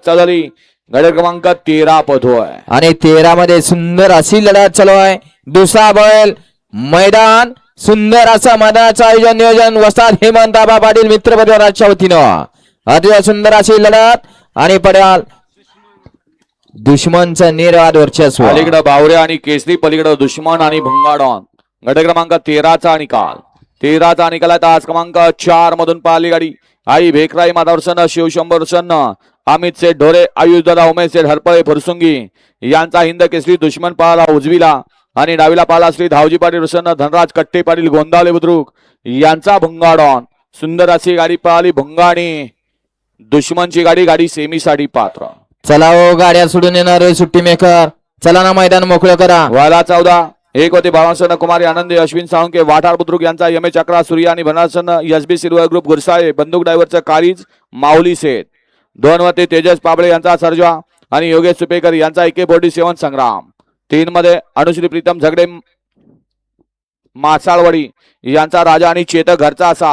झाली गड क्रमांक 13 पधोय आणि 13 मध्ये सुंदर अशी लढत चालू आहे. दुसरा बैल मैदान सुंदर असं मैदानाचं आयोजन नियोजन वस्ताद हेमंत आबा पाटील मित्र परिवाराच्या वतीनं अतिशय सुंदर अशी लढत आणि पड्याल दुश्मनचं निर्वाद वर्चस्व. अलीकडे बावरे आणि केसरी, पलीकडे दुश्मन आणि भंगाडॉन. गट क्रमांक 13चा निकाल. 13चा निकाल आहे. आज क्रमांक 4 मधून पाहिली गाडी आई भेकराई माधवसन शिवशंभर सन्न अमित सेठ ढोरे, आयुष दादा उमेश सेठ हरपळे फुरसुंगी यांचा हिंद केसरी. दुश्मन पाहला उजवीला आणि डावीला पाहला श्री धावजी पाटील प्रसन्न, धनराज कट्टे पाटील गोंदावले बुद्रुक यांचा भंगाडॉन. सुंदर अशी गाडी पाहिली भंगाणी दुश्मनची गाडी. गाडी सेमीसाठी पात्र. चला हो गाड्या सोडून येणार सुट्टी मेकर. चला ना मैदान मोकळं करा. वाला 14 एक होते बाळासन कुमारी आनंदी अश्विन साळुंके वाठार बुद्रुक यांचा यमे चक्रा सूर्या आणि भनासन एसबी सिल्वर ग्रुप गुरसाळे बंदूक ड्रायव्हरचा कारीज माऊली सेठ. 2 मध्ये तेजस पाबळे यांचा सर्जा आणि योगेश सुपेकर यांचा AK47 संग्राम. 3 मध्ये अनुश्री प्रीतम झगडे मासाळवाडी यांचा राजा आणि चेतक घरचा असा